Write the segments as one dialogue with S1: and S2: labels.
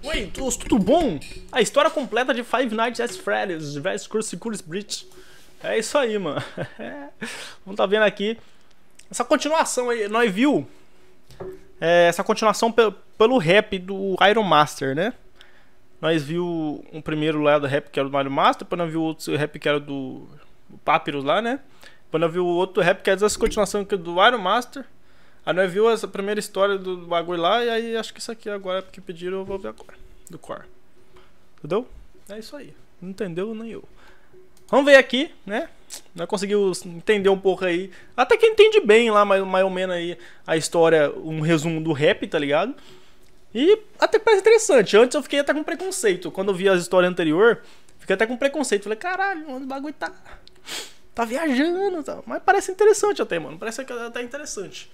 S1: Oi, tudo bom? A história completa de Five Nights at Freddy's vs Security Breach. É isso aí, mano. Vamos tá vendo aqui essa continuação aí. Nós viu essa continuação pelo rap do Iron Master, né? Nós viu um primeiro lá do rap que era do Iron Master, depois nós viu outro rap que era do Papyrus lá, né? Depois nós viu outro rap que era essa continuação que é do Iron Master. Aí nós viu essa primeira história do bagulho lá, e aí acho que isso aqui agora é porque pediram, eu vou ver agora. Do Core. Entendeu? É isso aí. Não entendeu nem eu. Vamos ver aqui, né? Nós conseguimos entender um pouco aí. Até que entende bem lá, mais ou menos aí, a história, um resumo do rap, tá ligado? E até que parece interessante. Antes eu fiquei até com preconceito. Quando eu vi as histórias anteriores, fiquei até com preconceito. Falei, caralho, mano, o bagulho tá viajando e tal. Mas parece interessante até, mano. Parece até interessante.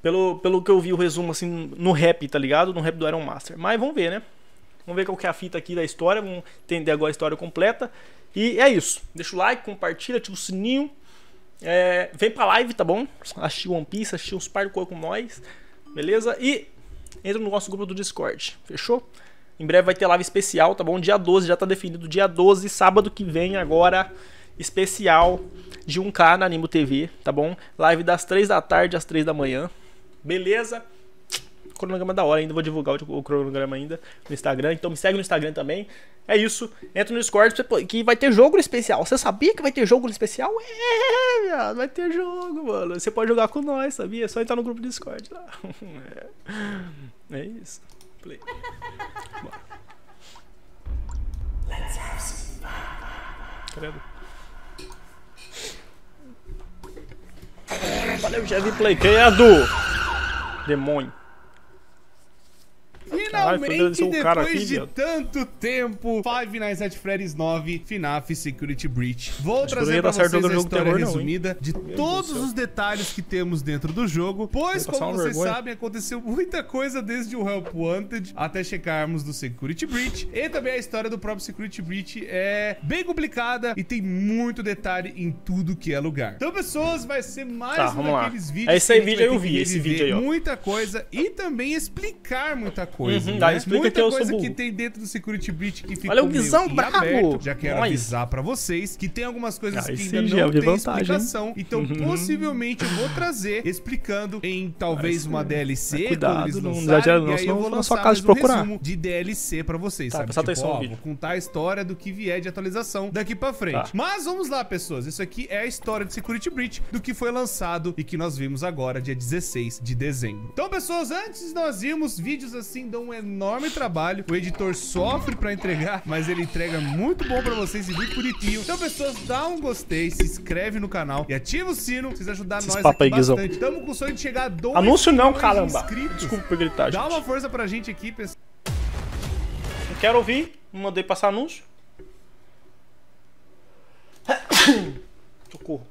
S1: Pelo que eu vi o resumo assim no rap, tá ligado? No rap do Iron Master. Mas vamos ver, né? Vamos ver qual que é a fita aqui da história. Vamos entender agora a história completa. E é isso. Deixa o like, compartilha, ativa o sininho. Vem pra live, tá bom? Assistir One Piece, assistir uns par de coisa com nós. Beleza? E entra no nosso grupo do Discord. Fechou? Em breve vai ter live especial, tá bom? Dia 12 já tá definido. Dia 12, sábado que vem agora. Especial de 1K na Animo TV, tá bom? Live das 3 da tarde às 3 da manhã. Beleza? Cronograma da hora, ainda vou divulgar o cronograma ainda no Instagram, então me segue no Instagram também. É isso, entra no Discord que vai ter jogo no especial. Você sabia que vai ter jogo no especial? Viado, vai ter jogo, mano. Você pode jogar com nós, sabia? É só entrar no grupo do Discord lá. É isso. Play. Let's have some fun. Credo. Valeu, já vi play. Quem é do demônio?
S2: Finalmente, depois de tanto tempo, Five Nights at Freddy's 9, FNAF Security Breach. Vou trazer pra vocês a história resumida de todos os detalhes que temos dentro do jogo, pois, como vocês sabem, aconteceu muita coisa desde o Help Wanted até chegarmos do Security Breach. E também a história do próprio Security Breach é bem complicada e tem muito detalhe em tudo que é lugar. Então, pessoas, vai ser mais um daqueles vídeos.
S1: Esse aí vídeo eu vi, esse vídeo aí, ó.
S2: Muita coisa e também explicar muita coisa.
S1: Tá, explica
S2: muita
S1: que eu
S2: coisa
S1: sou
S2: que tem dentro do Security Breach que ficou
S1: olha o Guizão
S2: brabo. Já quero avisar pra vocês que tem algumas coisas que ainda não tem explicação. Então, possivelmente, eu vou trazer explicando em talvez uma DLC.
S1: Cuidado,
S2: não exagera não,
S1: senão eu vou na sua casa de procurar.
S2: Resumo de DLC pra vocês, sabe?
S1: Presta atenção no vídeo.
S2: Vou contar a história do que vier de atualização daqui pra frente. Mas vamos lá, pessoas. Isso aqui é a história de Security Breach, do que foi lançado e que nós vimos agora, dia 16 de dezembro. Então, pessoas, antes de nós irmos, vídeos assim dão um enorme trabalho. O editor sofre pra entregar, mas ele entrega muito bom pra vocês e muito bonitinho. Então, pessoas, dá um gostei, se inscreve no canal e ativa o sino pra vocês ajudarem nós aqui bastante. Estamos com o sonho de chegar a 2
S1: anúncio não, caramba.
S2: Inscritos.
S1: Desculpa por gritar,
S2: Dá
S1: gente.
S2: uma força pra gente aqui, pessoal.
S1: Não quero ouvir, não mandei passar anúncio. Socorro.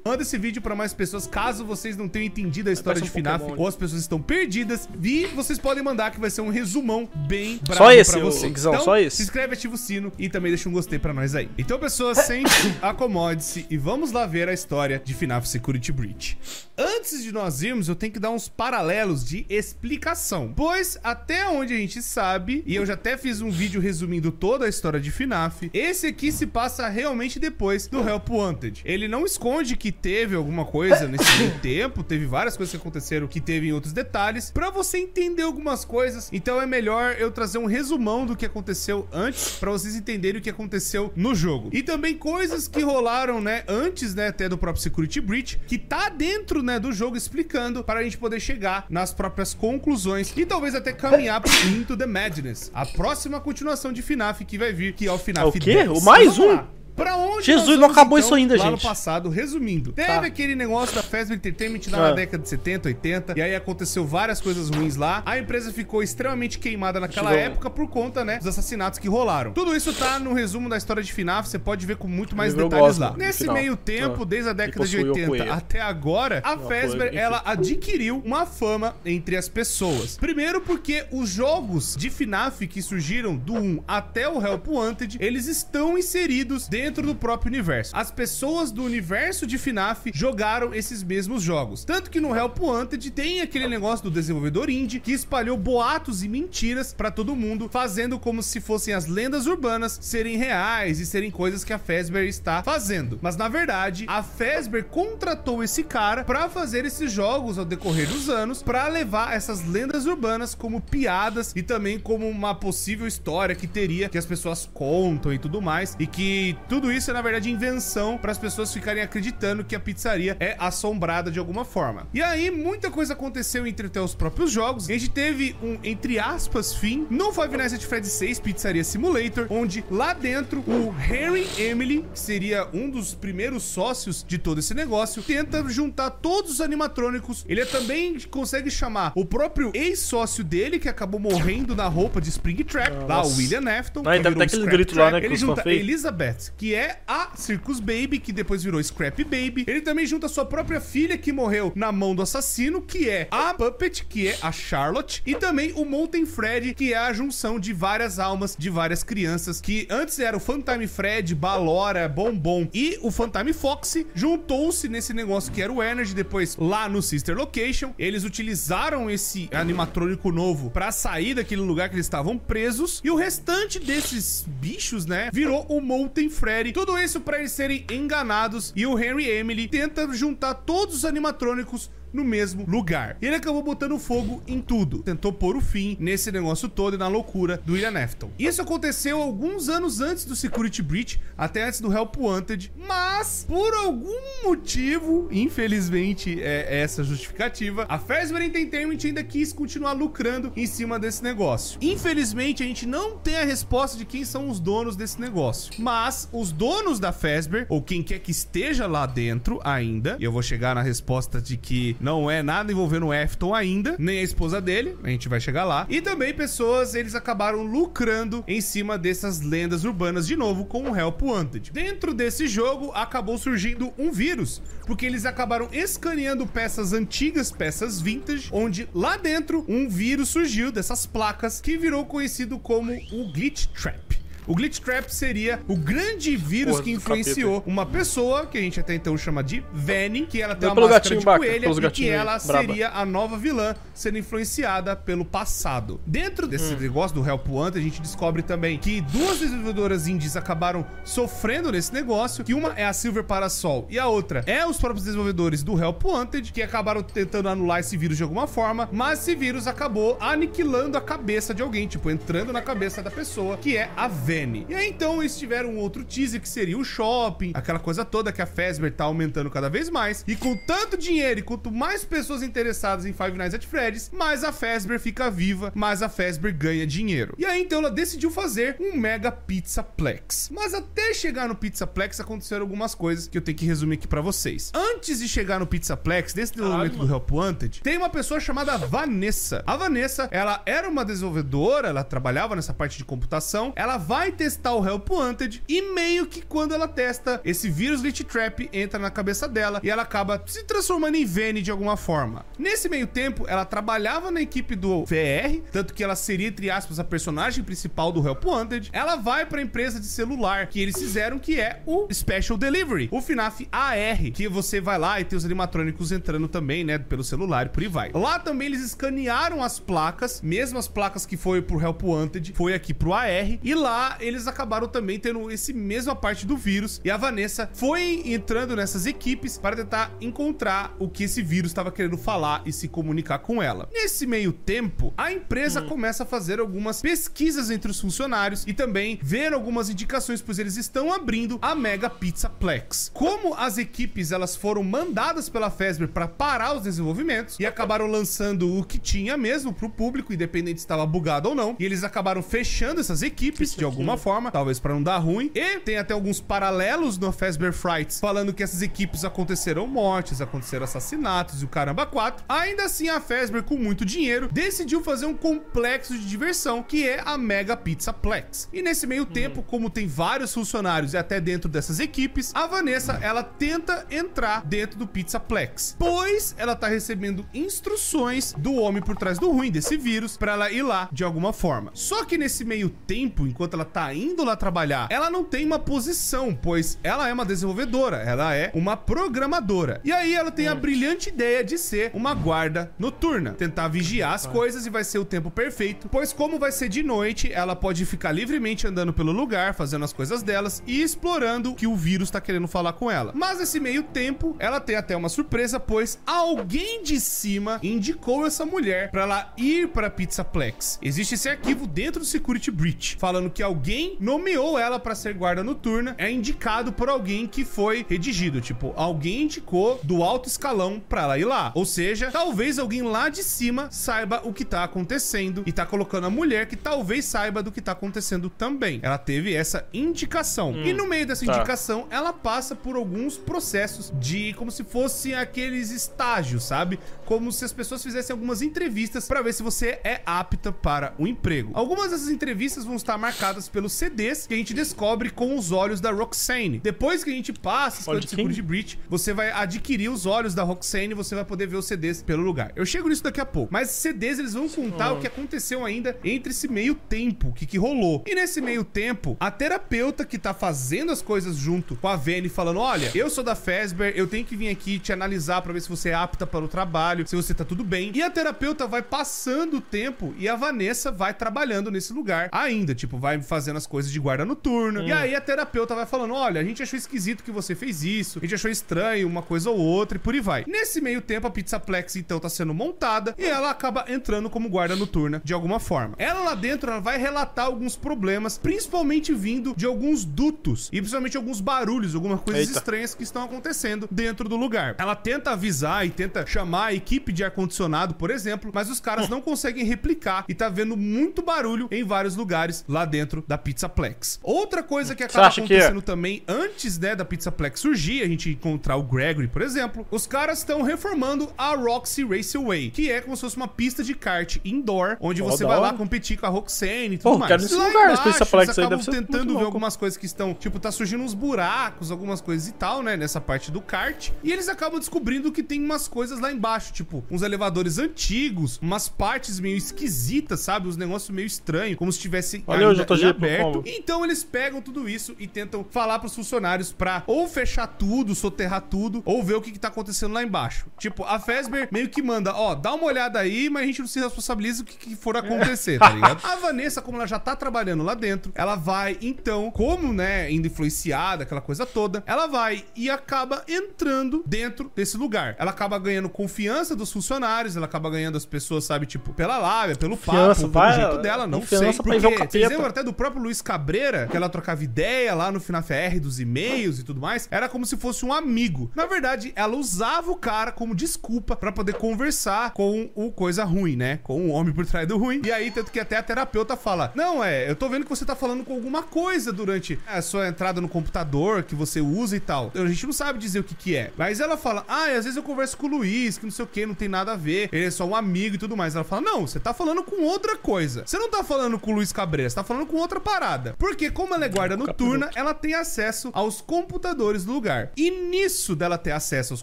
S2: Manda esse vídeo pra mais pessoas, caso vocês não tenham entendido a história de FNAF ou as pessoas estão perdidas. E vocês podem mandar que vai ser um resumão bem bravo
S1: só esse,
S2: pra vocês.
S1: Guizão,
S2: então,
S1: só esse.
S2: Se inscreve, ativa o sino e também deixa um gostei pra nós aí. Então, pessoas, sente, acomode-se e vamos lá ver a história de FNAF Security Breach. Antes de nós irmos, eu tenho que dar uns paralelos de explicação. Pois, até onde a gente sabe, e eu já até fiz um vídeo resumindo toda a história de FNAF, esse aqui se passa realmente depois do Help Wanted. Ele não esconde que teve alguma coisa nesse meio tempo, teve várias coisas que aconteceram que teve em outros detalhes, pra você entender algumas coisas. Então é melhor eu trazer um resumão do que aconteceu antes, pra vocês entenderem o que aconteceu no jogo. E também coisas que rolaram, né, antes, né, até do próprio Security Breach, que tá dentro, né, do jogo, explicando para a gente poder chegar nas próprias conclusões e talvez até caminhar pro Into the Madness, a próxima continuação de FNAF que vai vir, que é o FNAF 10.
S1: O quê? O mais um?
S2: Pra onde
S1: Jesus, não acabou isso ainda,
S2: lá
S1: gente.
S2: no passado, resumindo. Teve aquele negócio da Fazbear Entertainment lá na década de 70, 80. E aí aconteceu várias coisas ruins lá. A empresa ficou extremamente queimada naquela época por conta, né, dos assassinatos que rolaram. Tudo isso tá no resumo da história de FNAF. Você pode ver com muito mais detalhes lá. Nesse meio tempo, desde a década de 80 até agora, a Fazbear, ela adquiriu uma fama entre as pessoas. Primeiro porque os jogos de FNAF que surgiram do 1 até o Help Wanted, eles estão inseridos dentro dentro do próprio universo. As pessoas do universo de FNAF jogaram esses mesmos jogos. Tanto que no Help Wanted tem aquele negócio do desenvolvedor indie que espalhou boatos e mentiras pra todo mundo, fazendo como se fossem as lendas urbanas serem reais e serem coisas que a Fazbear está fazendo. Mas na verdade, a Fazbear contratou esse cara pra fazer esses jogos ao decorrer dos anos, pra levar essas lendas urbanas como piadas e também como uma possível história que teria, que as pessoas contam e tudo mais, e que tudo isso é na verdade invenção para as pessoas ficarem acreditando que a pizzaria é assombrada de alguma forma. E aí muita coisa aconteceu entre até os próprios jogos. A gente teve um, entre aspas, fim no Five Nights at Freddy's 6 Pizzaria Simulator, onde lá dentro o Harry Emily, que seria um dos primeiros sócios de todo esse negócio, tenta juntar todos os animatrônicos. Ele também consegue chamar o próprio ex-sócio dele, que acabou morrendo na roupa de Springtrap, lá o William Afton.
S1: Aí tá aquele grito lá, né?
S2: Ele junta Elizabeth, que é a Circus Baby, que depois virou Scrap Baby. Ele também junta sua própria filha, que morreu na mão do assassino, que é a Puppet, que é a Charlotte. E também o Molten Freddy, que é a junção de várias almas de várias crianças, que antes era o Funtime Fred, Balora, Bombom e o Funtime Foxy. Juntou-se nesse negócio que era o Energy. Depois, lá no Sister Location, eles utilizaram esse animatrônico novo pra sair daquele lugar que eles estavam presos. E o restante desses bichos, né, virou o Molten Freddy. Tudo isso pra eles serem enganados. E o Henry Emily tenta juntar todos os animatrônicos no mesmo lugar. E ele acabou botando fogo em tudo. Tentou pôr o fim nesse negócio todo e na loucura do William Afton. Isso aconteceu alguns anos antes do Security Breach, até antes do Help Wanted, mas por algum motivo, infelizmente é essa justificativa, a Fazbear Entertainment ainda quis continuar lucrando em cima desse negócio. Infelizmente, a gente não tem a resposta de quem são os donos desse negócio, mas os donos da Fazbear, ou quem quer que esteja lá dentro ainda, e eu vou chegar na resposta de que não é nada envolvendo o Afton ainda, nem a esposa dele, a gente vai chegar lá. E também pessoas, eles acabaram lucrando em cima dessas lendas urbanas de novo com o Help Wanted. Dentro desse jogo, acabou surgindo um vírus, porque eles acabaram escaneando peças antigas, peças vintage, onde lá dentro um vírus surgiu dessas placas que virou conhecido como o Glitch Trap. O Glitch Trap seria o grande vírus que influenciou uma pessoa, que a gente até então chama de Vanny, que ela tem uma máscara de coelha e que ela seria a nova vilã, sendo influenciada pelo passado. Dentro desse negócio do Help Wanted, a gente descobre também que duas desenvolvedoras indies acabaram sofrendo nesse negócio, que uma é a Silver Parasol e a outra é os próprios desenvolvedores do Help Wanted, que acabaram tentando anular esse vírus de alguma forma, mas esse vírus acabou aniquilando a cabeça de alguém, tipo, entrando na cabeça da pessoa, que é a Vanny. E aí então eles tiveram um outro teaser que seria o shopping, aquela coisa toda que a Fazbear tá aumentando cada vez mais, e com tanto dinheiro e quanto mais pessoas interessadas em Five Nights at Freddy's, mais a Fazbear fica viva, mais a Fazbear ganha dinheiro. E aí então ela decidiu fazer um Mega Pizzaplex. Mas até chegar no Pizzaplex aconteceram algumas coisas que eu tenho que resumir aqui pra vocês. Antes de chegar no Pizzaplex, nesse desenvolvimento do Help Wanted, tem uma pessoa chamada Vanessa. A Vanessa, ela era uma desenvolvedora, ela trabalhava nessa parte de computação, ela vai testar o Help Wanted e meio que quando ela testa, esse vírus Glitch Trap entra na cabeça dela e ela acaba se transformando em Vanny de alguma forma. Nesse meio tempo, ela trabalhava na equipe do VR, tanto que ela seria, entre aspas, a personagem principal do Help Wanted. Ela vai pra empresa de celular que eles fizeram, que é o Special Delivery, o FNAF AR, que você vai lá e tem os animatrônicos entrando também, né, pelo celular e por aí vai. Lá também eles escanearam as placas, mesmo as placas que foi pro Help Wanted, foi aqui pro AR, e lá eles acabaram também tendo esse mesma parte do vírus, e a Vanessa foi entrando nessas equipes para tentar encontrar o que esse vírus estava querendo falar e se comunicar com ela. Nesse meio tempo, a empresa começa a fazer algumas pesquisas entre os funcionários e também ver algumas indicações, pois eles estão abrindo a Mega Pizzaplex. Como as equipes elas foram mandadas pela Fazbear para parar os desenvolvimentos e acabaram lançando o que tinha mesmo pro público, independente se estava bugado ou não, e eles acabaram fechando essas equipes de alguma forma, talvez para não dar ruim. E tem até alguns paralelos no Fazbear Frights falando que essas equipes aconteceram mortes, aconteceram assassinatos e o caramba 4. Ainda assim, a Fazbear, com muito dinheiro, decidiu fazer um complexo de diversão que é a Mega Pizzaplex. E nesse meio tempo, como tem vários funcionários e até dentro dessas equipes, a Vanessa, ela tenta entrar dentro do Pizzaplex, pois ela tá recebendo instruções do homem por trás do ruim desse vírus para ela ir lá de alguma forma. Só que nesse meio tempo, enquanto ela tá indo lá trabalhar, ela não tem uma posição, pois ela é uma desenvolvedora, ela é uma programadora. E aí ela tem a brilhante ideia de ser uma guarda noturna, tentar vigiar as coisas, e vai ser o tempo perfeito, pois como vai ser de noite, ela pode ficar livremente andando pelo lugar, fazendo as coisas delas e explorando o que o vírus tá querendo falar com ela. Mas nesse meio tempo, ela tem até uma surpresa, pois alguém de cima indicou essa mulher pra ela ir pra Pizzaplex. Existe esse arquivo dentro do Security Breach, falando que alguém nomeou ela pra ser guarda noturna, é indicado por alguém que foi redigido, tipo, alguém indicou do alto escalão pra ela ir lá. Ou seja, talvez alguém lá de cima saiba o que tá acontecendo e tá colocando a mulher que talvez saiba do que tá acontecendo também. Ela teve essa indicação. E no meio dessa indicação, ela passa por alguns processos de como se fossem aqueles estágios, sabe? Como se as pessoas fizessem algumas entrevistas pra ver se você é apta para o emprego. Algumas dessas entrevistas vão estar marcadas pelos CDs que a gente descobre com os olhos da Roxane. Depois que a gente passa esse Security Breach, você vai adquirir os olhos da Roxane e você vai poder ver os CDs pelo lugar. Eu chego nisso daqui a pouco. Mas os CDs, eles vão contar o que aconteceu ainda entre esse meio tempo, o que rolou. E nesse meio tempo, a terapeuta que tá fazendo as coisas junto com a Vanny, falando, olha, eu sou da Fazbear, eu tenho que vir aqui te analisar pra ver se você é apta para o trabalho, se você tá tudo bem. E a terapeuta vai passando o tempo e a Vanessa vai trabalhando nesse lugar ainda, tipo, vai fazendo as coisas de guarda noturna. E aí a terapeuta vai falando, olha, a gente achou esquisito que você fez isso, a gente achou estranho uma coisa ou outra e por aí vai. Nesse meio tempo, a Pizzaplex, então, tá sendo montada e ela acaba entrando como guarda noturna de alguma forma. Ela lá dentro, ela vai relatar alguns problemas, principalmente vindo de alguns dutos e principalmente alguns barulhos, algumas coisas estranhas que estão acontecendo dentro do lugar. Ela tenta avisar e tenta chamar a equipe de ar-condicionado, por exemplo, mas os caras não conseguem replicar e tá vendo muito barulho em vários lugares lá dentro da Pizzaplex. Outra coisa que acaba acontecendo também antes, né, da Pizzaplex surgir, a gente encontrar o Gregory, por exemplo, os caras estão reformando a Roxy Raceway, que é como se fosse uma pista de kart indoor, onde você vai lá competir com a Roxane e tudo mais.
S1: Nesse lugar,
S2: eles acabam tentando ver algumas coisas que estão, tipo, tá surgindo uns buracos, algumas coisas e tal, né, nessa parte do kart, e eles acabam descobrindo que tem umas coisas lá embaixo, tipo, uns elevadores antigos, umas partes meio esquisitas, sabe, uns negócios meio estranhos, como se tivesse ainda aberto. Então eles pegam tudo isso e tentam falar pros funcionários pra ou fechar tudo, soterrar tudo, ou ver o que tá acontecendo lá embaixo. Tipo, a Fazbear meio que manda, ó, dá uma olhada aí, mas a gente não se responsabiliza o que for acontecer, tá ligado? A Vanessa, como ela já tá trabalhando lá dentro, ela vai, então, como, né, indo influenciada, aquela coisa toda, ela vai e acaba entrando dentro desse lugar. Ela acaba ganhando confiança dos funcionários, ela acaba ganhando as pessoas, sabe, tipo, pela lábia, pelo papo, pelo jeito dela, não sei. Porque vocês lembram até do próprio Luiz Cabreira, que ela trocava ideia lá no FNAF dos e-mails e tudo mais? Era como se fosse um amigo. Na verdade, ela usava o cara como desculpa pra poder conversar com o coisa ruim, né? Com o homem por trás do ruim. E aí, tanto que até a terapeuta fala, não, eu tô vendo que você tá falando com alguma coisa durante a sua entrada no computador que você usa e tal. A gente não sabe dizer o que é. Mas ela fala, às vezes eu converso com o Luiz, que não sei o que, não tem nada a ver, ele é só um amigo e tudo mais. Ela fala, não, você tá falando com outra coisa. Você não tá falando com o Luiz Cabreira, você tá falando com outra parada. Porque como ela é guarda noturna, ela tem acesso aos computadores do lugar. E nisso dela ter acesso aos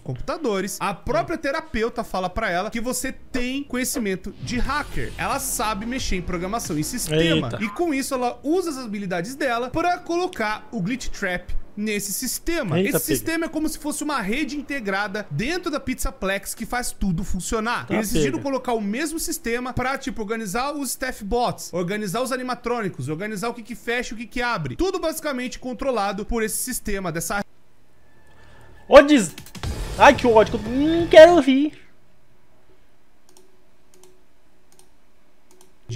S2: computadores, a própria terapeuta fala pra ela que você tem conhecimento de hacker. Ela sabe mexer em programação e sistema. E com isso ela usa as habilidades dela para colocar o Glitch Trap nesse sistema. Esse sistema é como se fosse uma rede integrada dentro da Pizzaplex que faz tudo funcionar. Eles decidiram colocar o mesmo sistema pra, tipo, organizar os staff bots, organizar os animatrônicos, organizar o que fecha e o que abre. Tudo basicamente controlado por esse sistema dessa...
S1: Ai, que ódio, que eu não quero ouvir.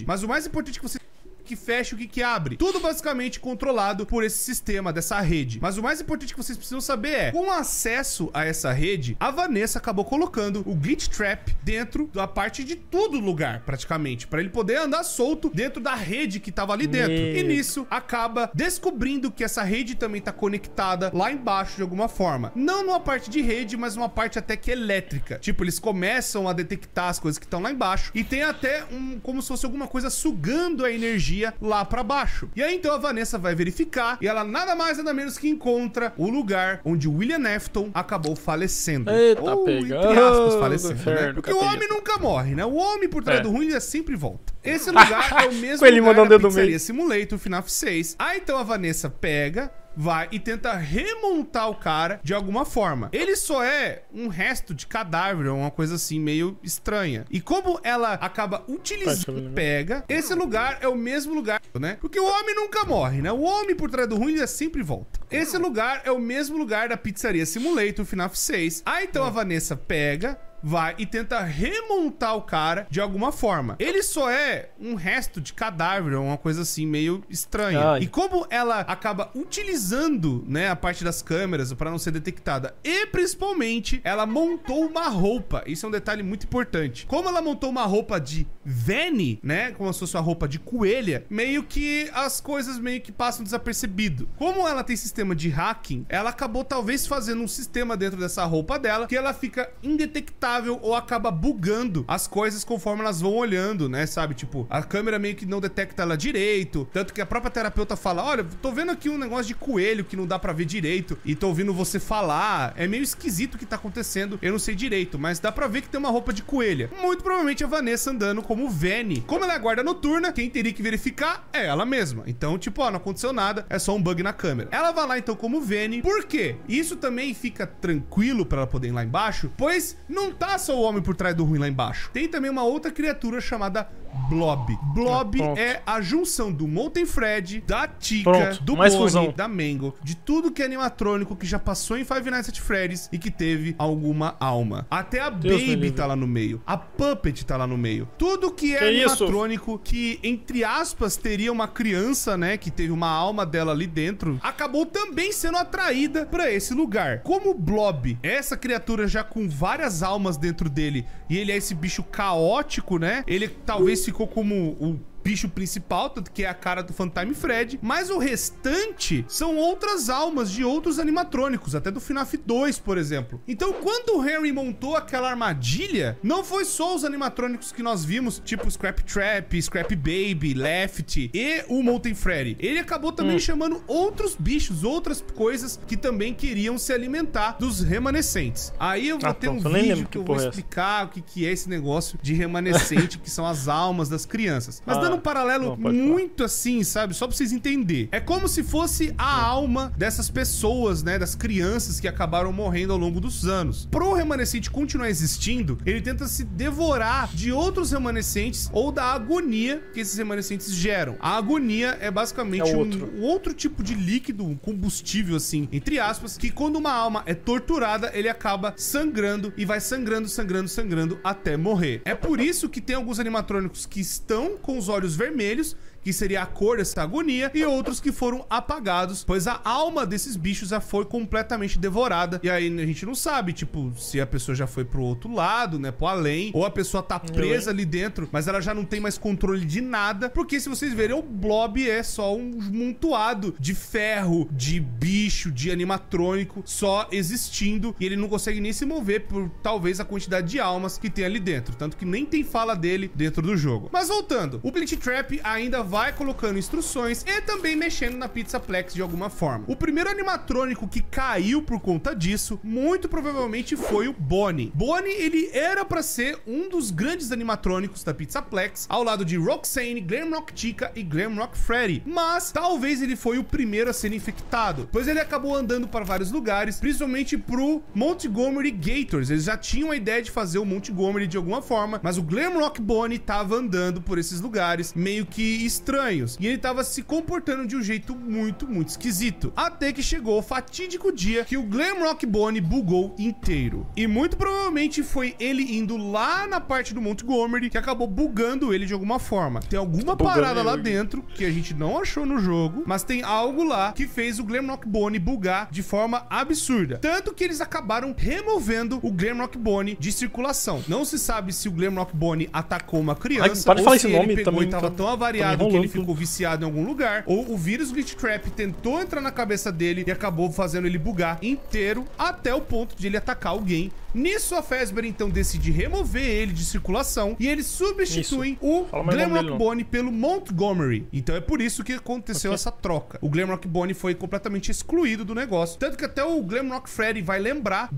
S2: Mas o mais importante é que você... que fecha e o que abre. Tudo basicamente controlado por esse sistema dessa rede. Mas o mais importante que vocês precisam saber é, com acesso a essa rede, a Vanessa acabou colocando o Glitch Trap dentro da parte de todo lugar, praticamente, para ele poder andar solto dentro da rede que tava ali dentro. E nisso, acaba descobrindo que essa rede também tá conectada lá embaixo de alguma forma. Não numa parte de rede, mas uma parte até que elétrica. Tipo, eles começam a detectar as coisas que estão lá embaixo e tem até como se fosse alguma coisa sugando a energia energia lá pra baixo. E aí então a Vanessa vai verificar e ela nada mais nada menos que encontra o lugar onde o William Afton acabou falecendo.
S1: Eita,
S2: ou,
S1: pega.
S2: entre aspas, falecendo,
S1: Inferno,
S2: né? Porque o homem nunca morre, né? O homem por trás do ruim ele sempre volta. Esse lugar é o mesmo
S1: ele
S2: lugar
S1: mandando
S2: da
S1: o dedo no
S2: Pizzaria
S1: meio.
S2: Simulator, FNAF 6. Aí então a Vanessa pega, vai e tenta remontar o cara de alguma forma. Ele só é um resto de cadáver, uma coisa assim meio estranha. E como ela acaba utilizando, pega, esse lugar é o mesmo lugar, né? Porque o homem nunca morre, né? O homem por trás do ruim ele sempre volta. Esse lugar é o mesmo lugar da Pizzaria Simulator, FNAF 6. Aí então a Vanessa pega, vai e tenta remontar o cara de alguma forma. Ele só é um resto de cadáver, uma coisa assim meio estranha.
S1: Ai.
S2: E como ela acaba utilizando, né, a parte das câmeras para não ser detectada e principalmente ela montou uma roupa. Isso é um detalhe muito importante. Como ela montou uma roupa de Vanny, né, como se fosse uma roupa de coelha, meio que as coisas meio que passam desapercebido. Como ela tem sistema de hacking, ela acabou talvez fazendo um sistema dentro dessa roupa dela que ela fica indetectável ou acaba bugando as coisas conforme elas vão olhando, né, sabe? Tipo, a câmera meio que não detecta ela direito, tanto que a própria terapeuta fala, olha, tô vendo aqui um negócio de coelho que não dá pra ver direito e tô ouvindo você falar, é meio esquisito o que tá acontecendo, eu não sei direito, mas dá pra ver que tem uma roupa de coelha. Muito provavelmente a Vanessa andando como Vanny. Como ela é guarda noturna, quem teria que verificar é ela mesma. Então, tipo, ó, não aconteceu nada, é só um bug na câmera. Ela vai lá então como Vanny. Por quê? Isso também fica tranquilo pra ela poder ir lá embaixo, pois não tá só o homem por trás do ruim lá embaixo. Tem também uma outra criatura chamada Blob. Blob é a junção do Molten Freddy, da Chica, do Bonnie, da Mangle, de tudo que é animatrônico que já passou em Five Nights at Freddy's e que teve alguma alma. Até a Baby tá lá no meio. A Puppet tá lá no meio. Tudo que é animatrônico que, entre aspas, teria uma criança, né, que teve uma alma dela ali dentro, acabou também sendo atraída pra esse lugar. Como o Blob é essa criatura já com várias almas dentro dele e ele é esse bicho caótico, né? Ele talvez ficou como o bicho principal, tanto que é a cara do Funtime Fred, mas o restante são outras almas de outros animatrônicos, até do FNAF 2, por exemplo. Então, quando o Harry montou aquela armadilha, não foi só os animatrônicos que nós vimos, tipo Scrap Trap, Scrap Baby, Lefty e o Molten Freddy. Ele acabou também chamando outros bichos, outras coisas que também queriam se alimentar dos remanescentes. Aí eu vou ter um vídeo que eu vou explicar o que é esse negócio de remanescente, que são as almas das crianças. Mas dando um paralelo muito assim, sabe? Só pra vocês entenderem. É como se fosse a alma dessas pessoas, né? Das crianças que acabaram morrendo ao longo dos anos. Pro remanescente continuar existindo, ele tenta se devorar de outros remanescentes ou da agonia que esses remanescentes geram. A agonia é basicamente um outro tipo de líquido, um combustível, assim, entre aspas, que quando uma alma é torturada, ele acaba sangrando e vai sangrando, sangrando, sangrando até morrer. É por isso que tem alguns animatrônicos que estão com os olhos vermelhos, que seria a cor dessa agonia, e outros que foram apagados, pois a alma desses bichos já foi completamente devorada. E aí a gente não sabe, tipo, se a pessoa já foi pro outro lado, né, pro além, ou a pessoa tá presa ali dentro, mas ela já não tem mais controle de nada, porque se vocês verem, o Blob é só um montoado de ferro, de bicho, de animatrônico, só existindo, e ele não consegue nem se mover por talvez a quantidade de almas que tem ali dentro, tanto que nem tem fala dele dentro do jogo. Mas voltando, o Glitch Trap ainda vai colocando instruções e também mexendo na Pizzaplex de alguma forma. O primeiro animatrônico que caiu por conta disso, muito provavelmente foi o Bonnie. Bonnie, ele era pra ser um dos grandes animatrônicos da Pizzaplex, ao lado de Roxanne, Glamrock Chica e Glamrock Freddy, mas talvez ele foi o primeiro a ser infectado, pois ele acabou andando para vários lugares, principalmente pro Montgomery Gators. Eles já tinham a ideia de fazer o Montgomery de alguma forma, mas o Glamrock Bonnie tava andando por esses lugares, meio que estranhos, e ele tava se comportando de um jeito muito esquisito, até que chegou o fatídico dia que o Glamrock Bonnie bugou inteiro, e muito provavelmente foi ele indo lá na parte do Montgomery que acabou bugando ele de alguma forma. Tem alguma parada lá dentro que a gente não achou no jogo, mas tem algo lá que fez o Glamrock Bonnie bugar de forma absurda, tanto que eles acabaram removendo o Glamrock Bonnie de circulação. Não se sabe se o Glamrock Bonnie atacou uma criança, ou se ele pegou e tava tão avariado que ele ficou viciado em algum lugar, ou o vírus Glitch Trap tentou entrar na cabeça dele e acabou fazendo ele bugar inteiro até o ponto de ele atacar alguém Nisso, a Fazbear, então, decide remover ele de circulação e eles substituem o Glamrock Bonnie pelo Montgomery. Então é por isso que aconteceu essa troca. O Glamrock Bonnie foi completamente excluído do negócio. Tanto que até o Glamrock Freddy vai lembrar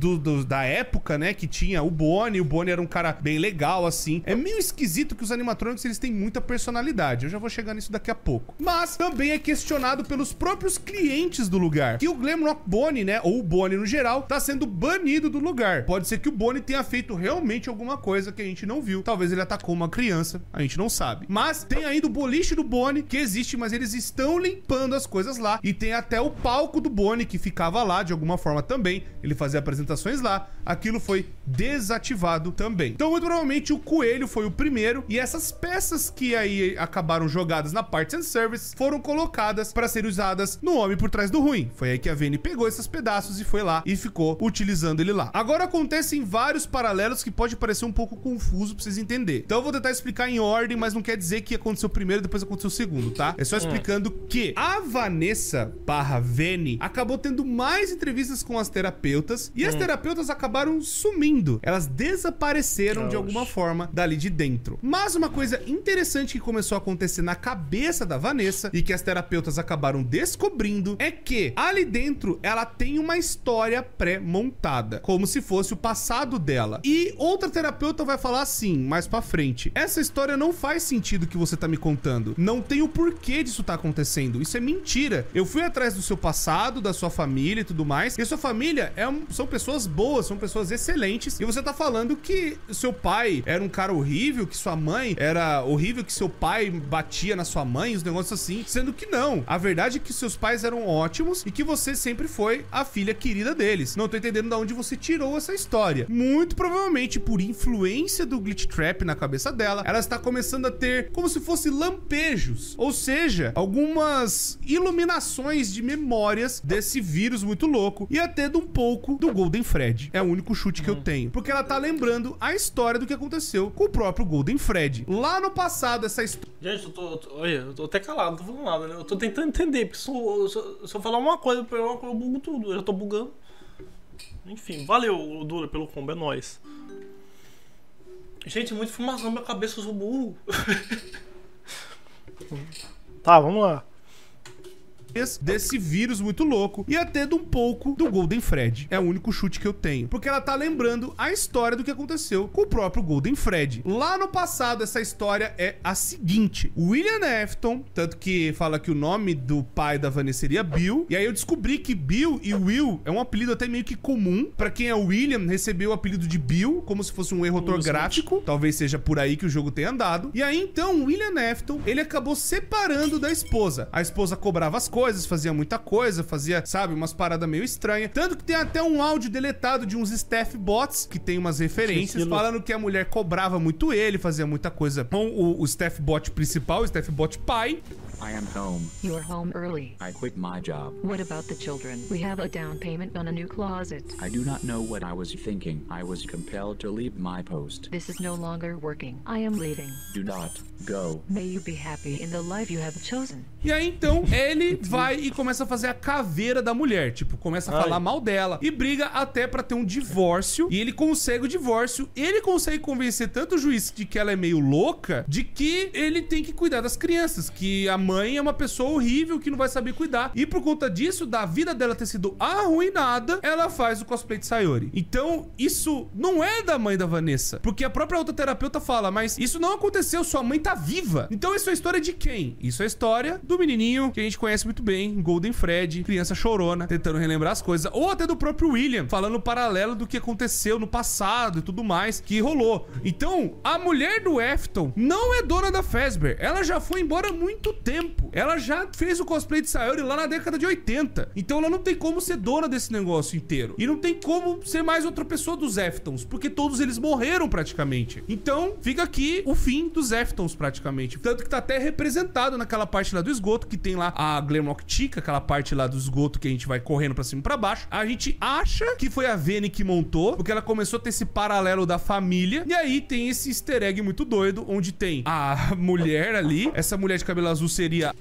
S2: da época, né, que tinha o Bonnie. O Bonnie era um cara bem legal, assim. É meio esquisito que os animatrônicos, eles têm muita personalidade. Eu já vou chegar nisso daqui a pouco. Mas também é questionado pelos próprios clientes do lugar, que o Glamrock Bonnie, né, ou o Bonnie no geral, tá sendo banido do lugar. Pode ser que o Bonnie tenha feito realmente alguma coisa que a gente não viu. Talvez ele atacou uma criança, a gente não sabe. Mas tem ainda o boliche do Bonnie, que existe, mas eles estão limpando as coisas lá. E tem até o palco do Bonnie, que ficava lá de alguma forma também. Ele fazia apresentações lá. Aquilo foi desativado também. Então, muito provavelmente, o coelho foi o primeiro. E essas peças que aí acabaram jogadas na Parts and Service foram colocadas para serem usadas no Homem por Trás do Ruim. Foi aí que a Vene pegou esses pedaços e foi lá e ficou utilizando ele lá. Agora acontecem vários paralelos que pode parecer um pouco confuso pra vocês entenderem. Então eu vou tentar explicar em ordem, mas não quer dizer que aconteceu primeiro e depois aconteceu o segundo, tá? É só explicando que a Vanessa / Vene acabou tendo mais entrevistas com as terapeutas e as terapeutas acabaram sumindo. Elas desapareceram de alguma forma dali de dentro. Mas uma coisa interessante que começou a acontecer na cabeça da Vanessa e que as terapeutas acabaram descobrindo é que ali dentro ela tem uma história pré-montada, como se fosse o passado dela. E outra terapeuta vai falar assim, mais pra frente: essa história não faz sentido que você tá me contando. Não tem o porquê disso tá acontecendo. Isso é mentira. Eu fui atrás do seu passado, da sua família e tudo mais. E a sua família são pessoas boas, são pessoas excelentes. E você tá falando que seu pai era um cara horrível, que sua mãe era horrível, que seu pai batia na sua mãe, os negócios assim. Sendo que não. A verdade é que seus pais eram ótimos e que você sempre foi a filha querida deles. Não tô entendendo de onde você tirou essa história. Muito provavelmente por influência do Glitch Trap na cabeça dela, ela está começando a ter como se fosse lampejos, ou seja, algumas iluminações de memórias desse vírus muito louco e até de um pouco do Golden Freddy. É o único chute que eu tenho, porque ela tá lembrando a história do que aconteceu com o próprio Golden Freddy. Lá no passado, essa história...
S1: Gente, eu tô até calado, não tô falando nada, né? Eu tô tentando entender, porque se eu falar uma coisa, eu bugo tudo, eu já tô bugando. Enfim, valeu, Dura, pelo combo, é nóis. Gente, muita informação na minha cabeça, eu sou burro. Tá, vamos lá.
S2: Desse vírus muito louco e até de um pouco do Golden Freddy. É o único chute que eu tenho, porque ela tá lembrando a história do que aconteceu com o próprio Golden Freddy. Lá no passado, essa história é a seguinte: o William Afton, tanto que fala que o nome do pai da Vanessa seria Bill, e aí eu descobri que Bill e Will é um apelido até meio que comum. Pra quem é o William, recebeu o apelido de Bill, como se fosse um erro ortográfico. Talvez seja por aí que o jogo tenha andado. E aí, então, o William Afton, ele acabou separando da esposa. A esposa cobrava as coisas, fazia muita coisa, fazia, sabe, umas paradas meio estranhas. Tanto que tem até um áudio deletado de uns staff bots, que tem umas referências, falando que a mulher cobrava muito ele, fazia muita coisa com o staff bot principal, o staff bot pai.
S3: I am home.
S4: You're home early.
S3: I quit my job.
S4: What about the children? We have a down payment on a new closet.
S3: I do not know what I was thinking. I was compelled to leave my post.
S4: This is no longer working. I am leaving.
S3: Do not go.
S4: May you be happy in the life you have chosen.
S2: E aí, então, ele vai e começa a fazer a caveira da mulher. Tipo, começa a falar mal dela. E briga até pra ter um divórcio. E ele consegue o divórcio. Ele consegue convencer tanto o juiz de que ela é meio louca, de que ele tem que cuidar das crianças. Que a mãe é uma pessoa horrível que não vai saber cuidar. E por conta disso, da vida dela ter sido arruinada, ela faz o cosplay de Sayori. Então, isso não é da mãe da Vanessa. Porque a própria outra terapeuta fala: mas isso não aconteceu, sua mãe tá viva. Então isso é a história de quem? Isso é a história do menininho que a gente conhece muito bem, Golden Freddy, criança chorona, tentando relembrar as coisas. Ou até do próprio William, falando paralelo do que aconteceu no passado e tudo mais que rolou. Então, a mulher do Afton não é dona da Fazbear. Ela já foi embora há muito tempo. Ela já fez o cosplay de Sayori lá na década de 80. Então ela não tem como ser dona desse negócio inteiro. E não tem como ser mais outra pessoa dos Aftons, porque todos eles morreram praticamente. Então, fica aqui o fim dos Aftons praticamente. Tanto que tá até representado naquela parte lá do esgoto, que tem lá a Glamrock Chica, aquela parte lá do esgoto que a gente vai correndo pra cima e pra baixo. A gente acha que foi a Vene que montou, porque ela começou a ter esse paralelo da família. E aí tem esse easter egg muito doido, onde tem a mulher ali. Essa mulher de cabelo azul seria...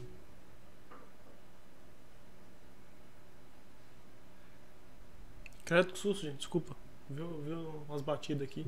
S1: Credo que susto, gente, desculpa. Viu umas batidas aqui.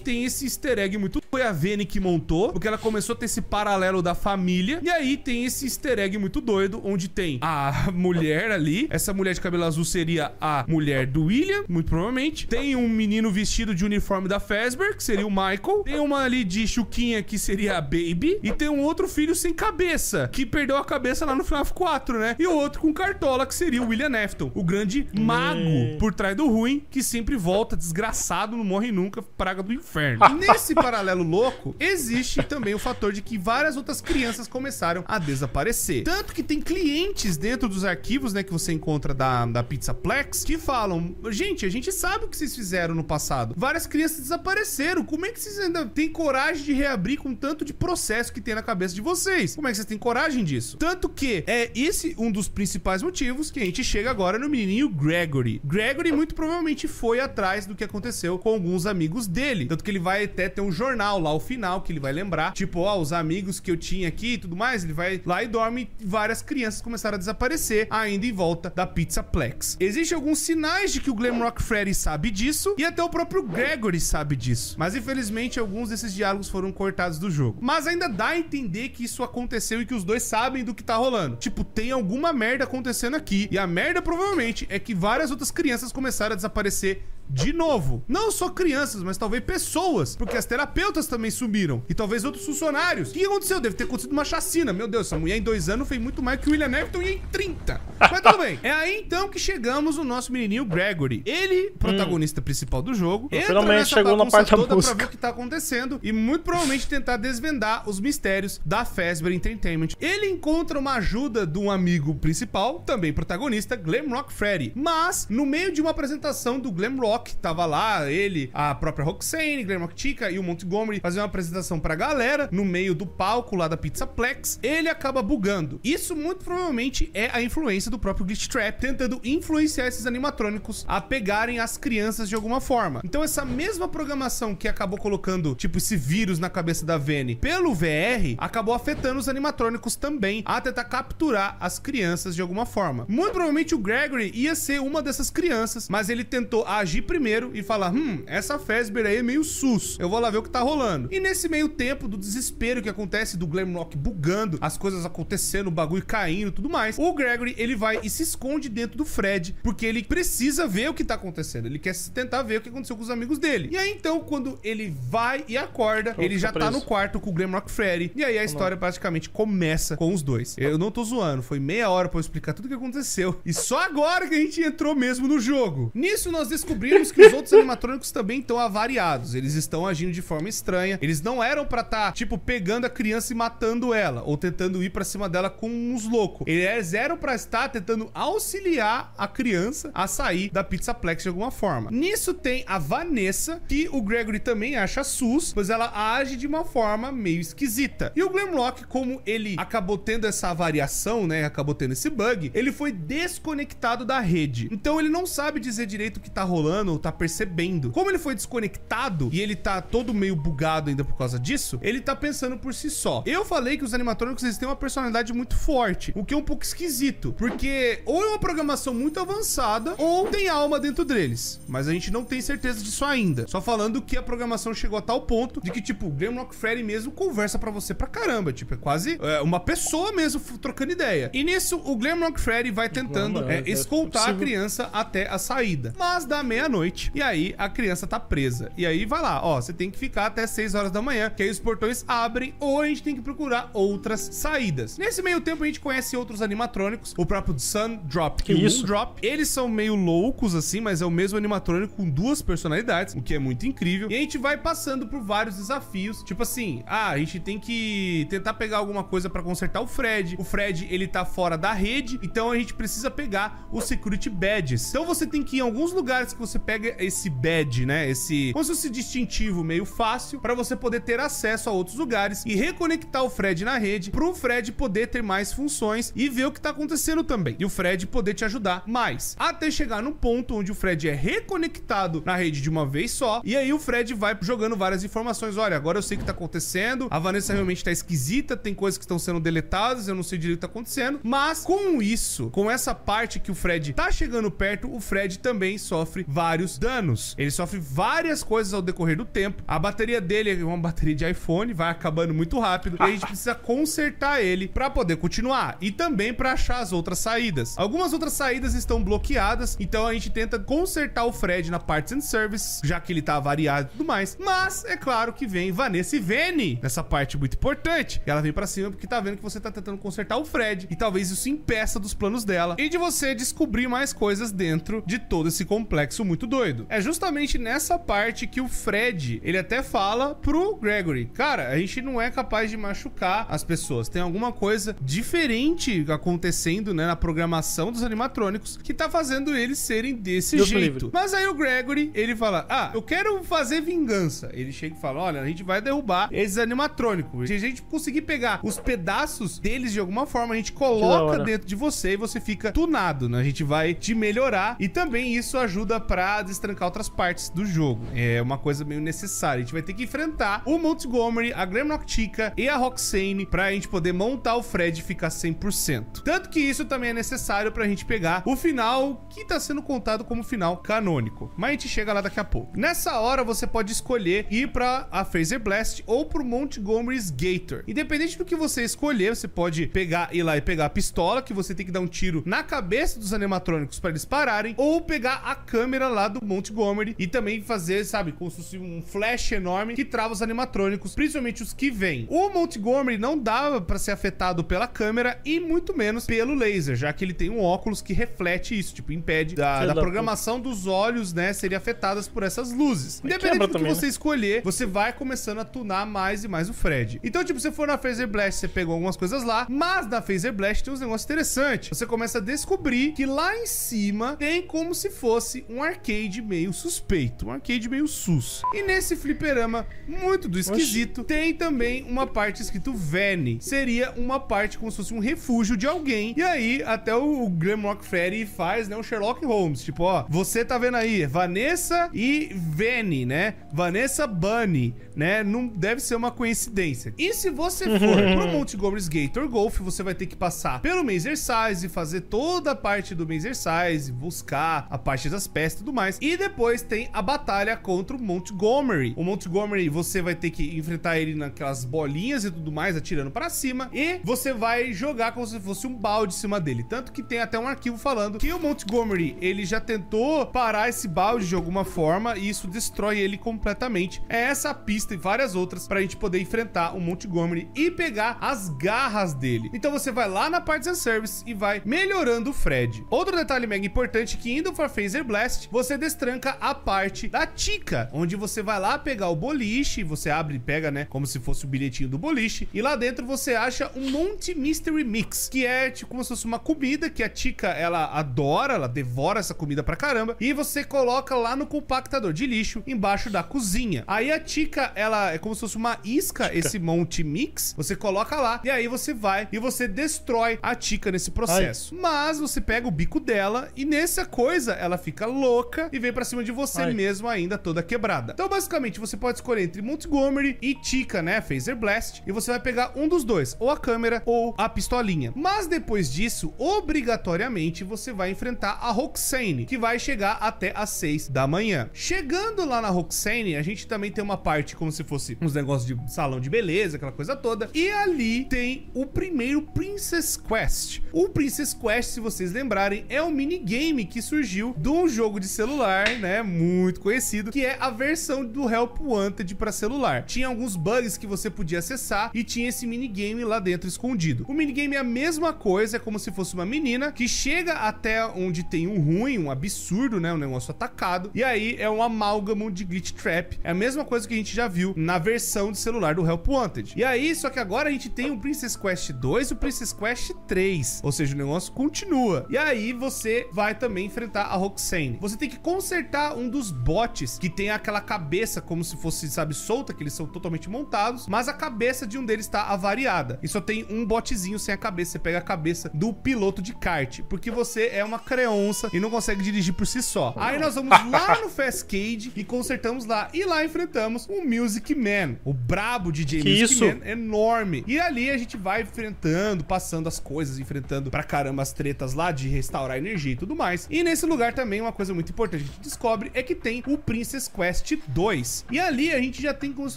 S2: Tem esse easter egg muito... Foi a Vene que montou, porque ela começou a ter esse paralelo da família. E aí tem esse easter egg muito doido, onde tem a mulher ali. Essa mulher de cabelo azul seria a mulher do William, muito provavelmente. Tem um menino vestido de uniforme da Fazbear, que seria o Michael. Tem uma ali de chuquinha, que seria a Baby. E tem um outro filho sem cabeça, que perdeu a cabeça lá no FNAF 4, né? E o outro com cartola, que seria o William Afton, o grande mago por trás do ruim, que sempre volta desgraçado, não morre nunca, praga do inferno. E nesse paralelo louco, existe também o fator de que várias outras crianças começaram a desaparecer. Tanto que tem clientes dentro dos arquivos, né, que você encontra da Pizzaplex, que falam: gente, a gente sabe o que vocês fizeram no passado. Várias crianças desapareceram. Como é que vocês ainda têm coragem de reabrir com tanto de processo que tem na cabeça de vocês? Como é que vocês têm coragem disso? Tanto que é esse um dos principais motivos que a gente chega agora no menininho Gregory. Gregory muito provavelmente foi atrás do que aconteceu com alguns amigos dele. Tanto que ele vai até ter um jornal lá ao final, que ele vai lembrar, tipo, ó, os amigos que eu tinha aqui e tudo mais. Ele vai lá e dorme, e várias crianças começaram a desaparecer ainda em volta da Pizzaplex. Existem alguns sinais de que o Glamrock Freddy sabe disso, e até o próprio Gregory sabe disso, mas infelizmente alguns desses diálogos foram cortados do jogo. Mas ainda dá a entender que isso aconteceu e que os dois sabem do que tá rolando. Tipo, tem alguma merda acontecendo aqui, e a merda provavelmente é que várias outras crianças começaram a desaparecer de novo. Não só crianças, mas talvez pessoas, porque as terapeutas também sumiram, e talvez outros funcionários. O que aconteceu? Deve ter acontecido uma chacina. Meu Deus, essa mulher em 2 anos fez muito mais que o William Afton em 30. Mas tudo bem. É aí então que chegamos no nosso menininho Gregory. Ele, protagonista principal do jogo, entra
S1: finalmente
S2: nessa
S1: chegou na parte da
S2: toda
S1: música
S2: pra ver o que tá acontecendo e muito provavelmente tentar desvendar os mistérios da Fazbear Entertainment. Ele encontra uma ajuda de um amigo principal, também protagonista, Glamrock Freddy. Mas, no meio de uma apresentação do Glamrock, tava lá ele, a própria Roxane, Glamrock Chica e o Montgomery fazendo uma apresentação pra galera no meio do palco lá da Pizzaplex. Ele acaba bugando. Isso muito provavelmente é a influência do próprio Glitch Trap, tentando influenciar esses animatrônicos a pegarem as crianças de alguma forma. Então essa mesma programação que acabou colocando, tipo, esse vírus na cabeça da Vene pelo VR, acabou afetando os animatrônicos também a tentar capturar as crianças de alguma forma. Muito provavelmente o Gregory ia ser uma dessas crianças, mas ele tentou agir primeiro e falar: essa Fazbear aí é meio sus, eu vou lá ver o que tá rolando. E nesse meio tempo do desespero que acontece, do Glamrock bugando, as coisas acontecendo, o bagulho caindo e tudo mais, o Gregory, ele vai e se esconde dentro do Fred, porque ele precisa ver o que tá acontecendo. Ele quer tentar ver o que aconteceu com os amigos dele. E aí então, quando ele vai e acorda, ele já tá no quarto com o Glamrock Freddy, e aí a história praticamente começa com os dois. Eu não tô zoando, foi meia hora pra eu explicar tudo o que aconteceu, e só agora que a gente entrou mesmo no jogo. Nisso nós descobrimos que os outros animatrônicos também estão avariados. Eles estão agindo de forma estranha. Eles não eram pra estar, tipo, pegando a criança e matando ela, ou tentando ir pra cima dela com uns loucos. Eles eram pra estar tentando auxiliar a criança a sair da Pizzaplex de alguma forma. Nisso tem a Vanessa, que o Gregory também acha sus, pois ela age de uma forma meio esquisita. E o Glamrock, como ele acabou tendo essa variação, né, acabou tendo esse bug, ele foi desconectado da rede. Então ele não sabe dizer direito o que tá rolando ou tá percebendo. Como ele foi desconectado e ele tá todo meio bugado ainda por causa disso, ele tá pensando por si só. Eu falei que os animatrônicos, eles têm uma personalidade muito forte, o que é um pouco esquisito, porque ou é uma programação muito avançada ou tem alma dentro deles, mas a gente não tem certeza disso ainda. Só falando que a programação chegou a tal ponto de que, tipo, o Glamrock Freddy mesmo conversa pra você pra caramba, tipo, é quase uma pessoa mesmo trocando ideia. E nisso, o Glamrock Freddy vai tentando escoltar a criança até a saída, mas dá meia-noite, e aí a criança tá presa. E aí vai lá, ó, você tem que ficar até 6 horas da manhã, que aí os portões abrem, ou a gente tem que procurar outras saídas. Nesse meio tempo a gente conhece outros animatrônicos, o próprio Sun Drop e o Moon Drop. Eles são meio loucos assim, mas é o mesmo animatrônico com 2 personalidades, o que é muito incrível. E a gente vai passando por vários desafios, tipo assim, a gente tem que tentar pegar alguma coisa pra consertar o Fred. O Fred, ele tá fora da rede, então a gente precisa pegar os Security Badges. Então você tem que ir em alguns lugares que você pega esse badge, né, esse, como se fosse distintivo meio fácil, pra você poder ter acesso a outros lugares e reconectar o Fred na rede, pro Fred poder ter mais funções e ver o que tá acontecendo também, e o Fred poder te ajudar mais, até chegar no ponto onde o Fred é reconectado na rede de uma vez só, e aí o Fred vai jogando várias informações. Olha, agora eu sei o que tá acontecendo, a Vanessa realmente tá esquisita, tem coisas que estão sendo deletadas, eu não sei direito o que tá acontecendo, mas com isso, com essa parte que o Fred tá chegando perto, o Fred também sofre várias vários danos. Ele sofre várias coisas ao decorrer do tempo. A bateria dele é uma bateria de iPhone, vai acabando muito rápido. E a gente precisa consertar ele pra poder continuar. E também pra achar as outras saídas. Algumas outras saídas estão bloqueadas, então a gente tenta consertar o Fred na Parts and Service, já que ele tá avariado e tudo mais. Mas é claro que vem Vanessa e Vene nessa parte muito importante. Ela vem pra cima porque tá vendo que você tá tentando consertar o Fred, e talvez isso impeça dos planos dela e de você descobrir mais coisas dentro de todo esse complexo muito doido. É justamente nessa parte que o Fred, ele até fala pro Gregory: cara, a gente não é capaz de machucar as pessoas, tem alguma coisa diferente acontecendo, né, na programação dos animatrônicos que tá fazendo eles serem desse jeito. Mas aí o Gregory, ele fala: ah, eu quero fazer vingança. Ele chega e fala: olha, a gente vai derrubar esses animatrônicos. Se a gente conseguir pegar os pedaços deles de alguma forma, a gente coloca dentro de você e você fica tunado, né? A gente vai te melhorar, e também isso ajuda pra destrancar outras partes do jogo. É uma coisa meio necessária. A gente vai ter que enfrentar o Montgomery, a Glamrock Chica e a Roxane pra gente poder montar o Fred e ficar 100%. Tanto que isso também é necessário pra gente pegar o final que tá sendo contado como final canônico. Mas a gente chega lá daqui a pouco. Nessa hora você pode escolher ir pra a Phaser Blast ou pro Montgomery's Gator. Independente do que você escolher, você pode ir lá e pegar a pistola, que você tem que dar um tiro na cabeça dos animatrônicos pra eles pararem, ou pegar a câmera lá do Montgomery e também fazer, sabe, como se fosse um flash enorme que trava os animatrônicos, principalmente os que vêm. O Montgomery não dá pra ser afetado pela câmera e muito menos pelo laser, já que ele tem um óculos que reflete isso, tipo, impede da programação dos olhos, né, serem afetadas por essas luzes. Independente do que você escolher, você vai começando a tunar mais e mais o Fred. Então, tipo, se você for na Phaser Blast, você pegou algumas coisas lá, mas na Phaser Blast tem uns negócios interessantes. Você começa a descobrir que lá em cima tem como se fosse um arcade meio suspeito, um arcade meio sus. E nesse fliperama muito do esquisito, tem também uma parte escrito Vene. Seria uma parte como se fosse um refúgio de alguém. E aí, até o Glamrock Freddy faz, né, um Sherlock Holmes. Tipo, ó, você tá vendo aí, Vanessa e Vene, né? Vanessa Bunny, né? Não deve ser uma coincidência. E se você for pro Montgomery's Gator Golf, você vai ter que passar pelo Mazer Size, fazer toda a parte do Mazer Size, buscar a parte das peças e tudo mais. E depois tem a batalha contra o Montgomery. O Montgomery, você vai ter que enfrentar ele naquelas bolinhas e tudo mais, atirando pra cima. E você vai jogar como se fosse um balde em cima dele. Tanto que tem até um arquivo falando que o Montgomery, ele já tentou parar esse balde de alguma forma e isso destrói ele completamente. É essa a pista e várias outras pra gente poder enfrentar o Montgomery e pegar as garras dele. Então você vai lá na Parts and Service e vai melhorando o Fred. Outro detalhe mega importante, que indo pra Phaser Blast, você destranca a parte da Chica, onde você vai lá pegar o boliche, você abre e pega, né, como se fosse o bilhetinho do boliche, e lá dentro você acha um Monty Mystery Mix, que é tipo como se fosse uma comida que a Chica, ela adora, ela devora essa comida pra caramba, e você coloca lá no compactador de lixo, embaixo da cozinha. Aí a Chica, ela é como se fosse uma isca, esse Monty Mix, você coloca lá, e aí você vai e você destrói a Chica nesse processo. Mas você pega o bico dela e nessa coisa ela fica louca e vem pra cima de você mesmo ainda toda quebrada. Então basicamente você pode escolher entre Montgomery e Chica, né, Phaser Blast, e você vai pegar um dos dois, ou a câmera ou a pistolinha. Mas depois disso, obrigatoriamente você vai enfrentar a Roxane, que vai chegar até às 6 da manhã. Chegando lá na Roxane, a gente também tem uma parte como se fosse uns negócios de salão de beleza, aquela coisa toda, e ali tem o primeiro Princess Quest. O Princess Quest, se vocês lembrarem, é um minigame que surgiu de um jogo de celular, né, muito conhecido, que é a versão do Help Wanted para celular. Tinha alguns bugs que você podia acessar e tinha esse minigame lá dentro escondido. O minigame é a mesma coisa, é como se fosse uma menina que chega até onde tem um ruim, um absurdo, né, um negócio atacado, e aí é um amálgamo de glitch trap. É a mesma coisa que a gente já viu na versão de celular do Help Wanted. E aí, só que agora a gente tem o Princess Quest 2 e o Princess Quest 3, ou seja, o negócio continua. E aí você vai também enfrentar a Roxane. Você tem que consertar um dos bots que tem aquela cabeça como se fosse, sabe, solta, que eles são totalmente montados, mas a cabeça de um deles tá avariada. E só tem um botzinho sem a cabeça. Você pega a cabeça do piloto de kart, porque você é uma creonça e não consegue dirigir por si só. Aí nós vamos lá no Fastcade e consertamos lá. E lá enfrentamos o Music Man, o brabo DJ Music Man, enorme. E ali a gente vai enfrentando, passando as coisas, enfrentando pra caramba as tretas lá de restaurar energia e tudo mais. E nesse lugar também uma coisa muito importante que a gente descobre é que tem o Princess Quest 2. E ali a gente já tem como se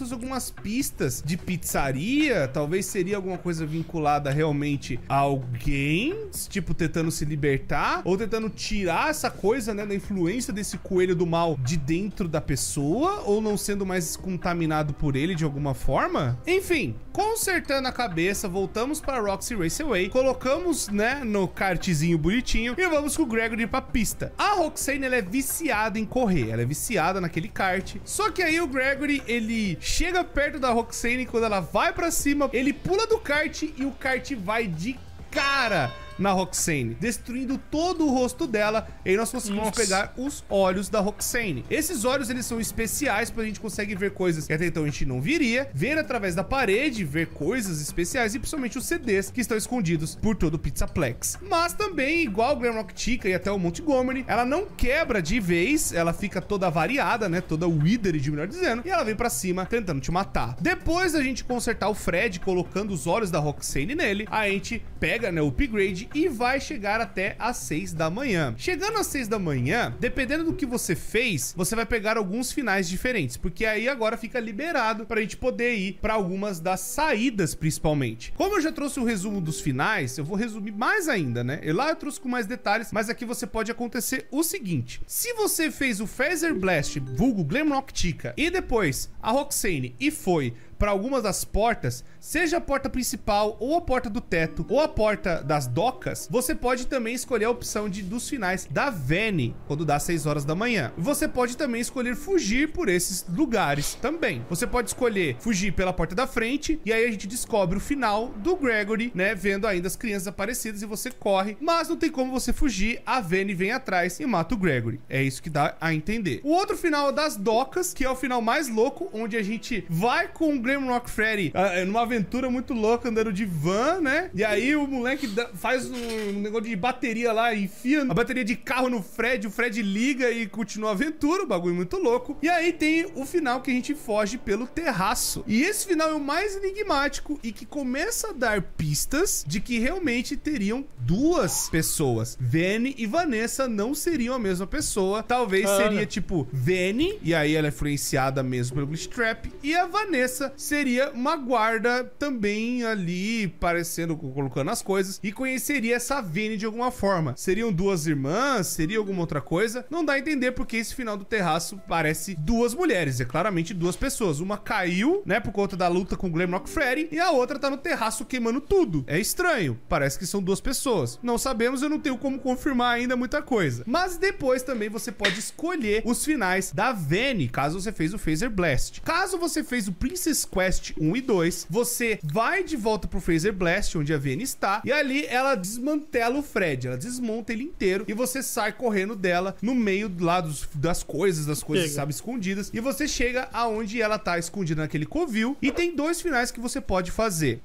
S2: fosse algumas pistas de pizzaria, talvez seria alguma coisa vinculada realmente a alguém, tipo tentando se libertar, ou tentando tirar essa coisa, né, da influência desse coelho do mal de dentro da pessoa, ou não sendo mais contaminado por ele de alguma forma. Enfim, consertando a cabeça, voltamos para Roxy Raceway, colocamos, né, no kartzinho bonitinho e vamos com o Gregory pra pista. A Roxane, ela é viciada em correr, ela é viciada naquele kart, só que aí o Gregory, ele chega perto da Roxane, quando ela vai pra cima, ele pula do kart e o kart vai de cara na Roxane, destruindo todo o rosto dela. E aí nós conseguimos pegar os olhos da Roxane. Esses olhos, eles são especiais, porque a gente consegue ver coisas que até então a gente não viria, ver através da parede, ver coisas especiais e principalmente os CDs que estão escondidos por todo o Pizzaplex. Mas também, igual o Glamrock Chica e até o Montgomery, ela não quebra de vez, ela fica toda variada, né, toda withered, melhor dizendo, e ela vem pra cima tentando te matar. Depois da gente consertar o Fred, colocando os olhos da Roxane nele, a gente pega, né, o upgrade e vai chegar até às 6 da manhã. Chegando às 6 da manhã, dependendo do que você fez, você vai pegar alguns finais diferentes, porque aí agora fica liberado pra gente poder ir pra algumas das saídas, principalmente. Como eu já trouxe o resumo dos finais, eu vou resumir mais ainda, né? E lá eu trouxe com mais detalhes, mas aqui você pode acontecer o seguinte: se você fez o Phaser Blast, vulgo Glamrock Chica, e depois a Roxane e foi para algumas das portas, seja a porta principal, ou a porta do teto, ou a porta das docas, você pode também escolher a opção dos finais da Vene, quando dá 6 horas da manhã. Você pode também escolher fugir por esses lugares também. Você pode escolher fugir pela porta da frente, e aí a gente descobre o final do Gregory, né, vendo ainda as crianças aparecidas, e você corre, mas não tem como você fugir, a Vene vem atrás e mata o Gregory. É isso que dá a entender. O outro final é das docas, que é o final mais louco, onde a gente vai com o Glamrock Freddy numa aventura muito louca, andando de van, né? E aí o moleque faz um negócio de bateria lá, enfia a bateria de carro no Fred, o Fred liga e continua a aventura, um bagulho muito louco. E aí tem o final que a gente foge pelo terraço. E esse final é o mais enigmático e que começa a dar pistas de que realmente teriam duas pessoas. Vene e Vanessa não seriam a mesma pessoa. Talvez seria tipo Vene, e aí ela é influenciada mesmo pelo Glitch Trap, e a Vanessa seria uma guarda também ali, parecendo, colocando as coisas, e conheceria essa Vene de alguma forma. Seriam duas irmãs? Seria alguma outra coisa? Não dá a entender, porque esse final do terraço parece duas mulheres, é claramente duas pessoas. Uma caiu, né, por conta da luta com o Glamrock Freddy, e a outra tá no terraço queimando tudo. É estranho, parece que são duas pessoas. Não sabemos, eu não tenho como confirmar ainda muita coisa. Mas depois também você pode escolher os finais da Vene, caso você fez o Phaser Blast. Caso você fez o Princess Quest 1 e 2, você vai de volta pro Phaser Blast, onde a Vene está, e ali ela desmantela o Fred, ela desmonta ele inteiro, e você sai correndo dela no meio lá das coisas, sabe, escondidas, e você chega aonde ela tá escondida naquele covil, e tem dois finais que você pode fazer.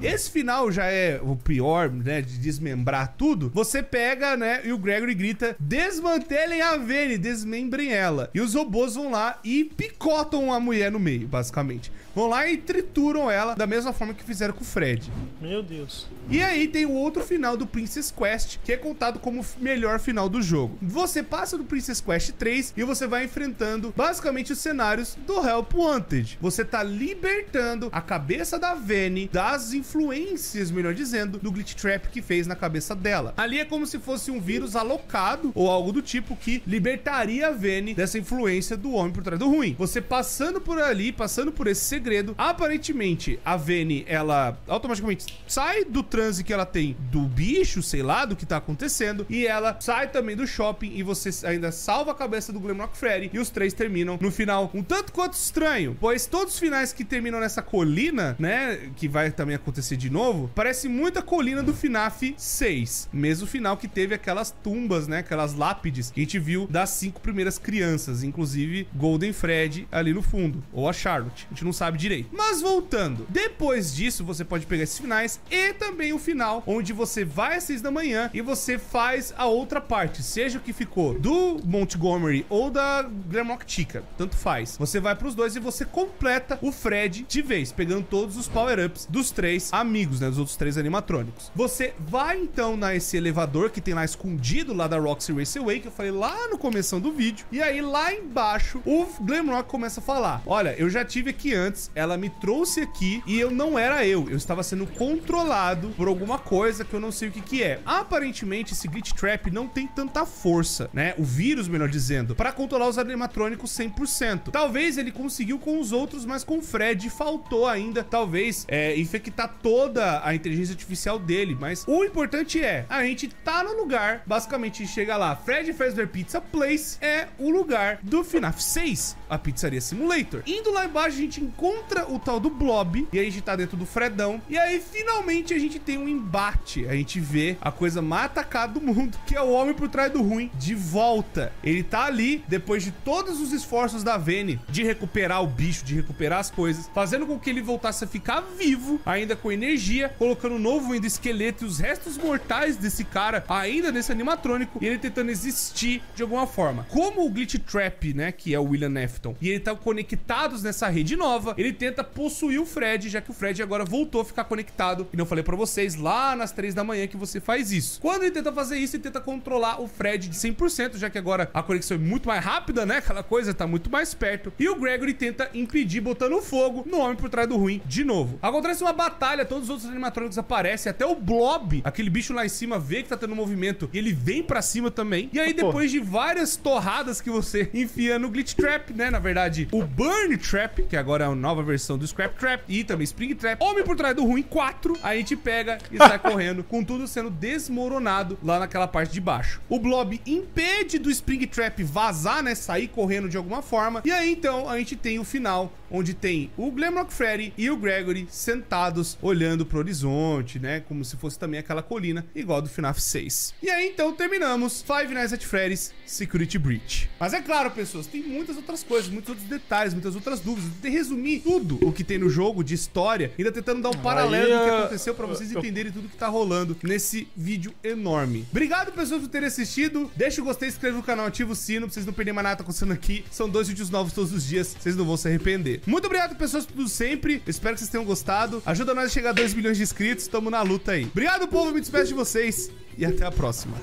S2: Esse final já é o pior, né, de desmembrar tudo. Você pega, né, e o Gregory grita: desmantelem a Vene, desmembrem ela. E os robôs vão lá e picotam a mulher no meio, basicamente. Vão lá e trituram ela da mesma forma que fizeram com o Fred.
S1: Meu Deus.
S2: E aí tem o outro final do Princess Quest, que é contado como o melhor final do jogo. Você passa do Princess Quest 3 e você vai enfrentando basicamente os cenários do Help Wanted. Você tá libertando a cabeça da Vene das influências, melhor dizendo, do Glitch Trap que fez na cabeça dela. Ali é como se fosse um vírus alocado ou algo do tipo que libertaria a Vene dessa influência do homem por trás do ruim. Você passando por ali, passando por esse segredo, aparentemente a Vene, ela automaticamente sai do transe que ela tem do bicho, sei lá, do que tá acontecendo, e ela sai também do shopping e você ainda salva a cabeça do Glamrock Freddy, e os três terminam no final um tanto quanto estranho, pois todos os finais que terminam nessa colina, né, que vai também acontecer de novo, parece muito a colina do FNAF 6, mesmo final que teve aquelas tumbas, né, aquelas lápides que a gente viu das 5 primeiras crianças, inclusive Golden Freddy ali no fundo, ou a Charlotte, a gente não sabe direito. Mas voltando, depois disso você pode pegar esses finais e também o final, onde você vai às 6 da manhã e você faz a outra parte, seja o que ficou do Montgomery ou da Glamrock Chica, tanto faz. Você vai pros dois e você completa o Fred de vez, pegando todos os power-ups dos três três amigos, né? Dos outros três animatrônicos. Você vai então nesse elevador que tem lá escondido lá da Roxy Raceway, que eu falei lá no começo do vídeo. E aí lá embaixo o Glamrock começa a falar: olha, eu já tive aqui antes, ela me trouxe aqui e eu não era eu estava sendo controlado por alguma coisa que eu não sei o que que é. Aparentemente esse Glitch Trap não tem tanta força, né? O vírus, melhor dizendo, para controlar os animatrônicos 100%. Talvez ele conseguiu com os outros, mas com o Fred faltou ainda, talvez, infectar toda a inteligência artificial dele. Mas o importante é, a gente tá no lugar, basicamente chega lá, Freddy Fazbear Pizza Place é o lugar do FNAF 6, a Pizzaria Simulator. Indo lá embaixo a gente encontra o tal do Blob, e aí a gente tá dentro do Fredão, e aí finalmente a gente tem um embate, a gente vê a coisa mais atacada do mundo, que é o homem por trás do ruim, de volta. Ele tá ali, depois de todos os esforços da Vene de recuperar o bicho, de recuperar as coisas, fazendo com que ele voltasse a ficar vivo, ainda com energia, colocando um novo endoesqueleto e os restos mortais desse cara ainda nesse animatrônico, e ele tentando existir de alguma forma. Como o Glitch Trap, né, que é o William Afton, e ele tá conectados nessa rede nova, ele tenta possuir o Fred, já que o Fred agora voltou a ficar conectado. E não falei pra vocês lá nas 3 da manhã que você faz isso. Quando ele tenta fazer isso, ele tenta controlar o Fred de 100%, já que agora a conexão é muito mais rápida, né? Aquela coisa tá muito mais perto. E o Gregory tenta impedir, botando fogo no homem por trás do ruim de novo. Acontece uma batalha, todos os outros animatrônicos aparecem, até o Blob, aquele bicho lá em cima, vê que tá tendo movimento e ele vem pra cima também. E aí depois de várias torradas que você enfia no Glitch Trap, né? Na verdade, o Burn Trap, que agora é a nova versão do Scrap Trap, e também Spring Trap, homem por trás do ruim 4, a gente pega e sai correndo, com tudo sendo desmoronado lá naquela parte de baixo. O Blob impede do Spring Trap vazar, né, sair correndo de alguma forma, e aí então a gente tem o final, onde tem o Glamrock Freddy e o Gregory sentados, olhando pro horizonte, né, como se fosse também aquela colina, igual do FNAF 6. E aí então terminamos Five Nights at Freddy's Security Breach. Mas é claro, pessoas, tem muitas outras coisas, muitos outros detalhes, muitas outras dúvidas. Eu tentei resumir tudo o que tem no jogo de história, ainda tentando dar um paralelo do que aconteceu pra vocês entenderem tudo que tá rolando nesse vídeo enorme. Obrigado, pessoas, por terem assistido. Deixa o gostei, se inscreve no canal, ativa o sino pra vocês não perderem mais nada que tá acontecendo aqui. São 2 vídeos novos todos os dias, vocês não vão se arrepender. Muito obrigado, pessoas, por tudo sempre. Eu espero que vocês tenham gostado. Ajuda nós a chegar a 2 milhões de inscritos. Tamo na luta aí. Obrigado, povo. Me despeço de vocês e até a próxima.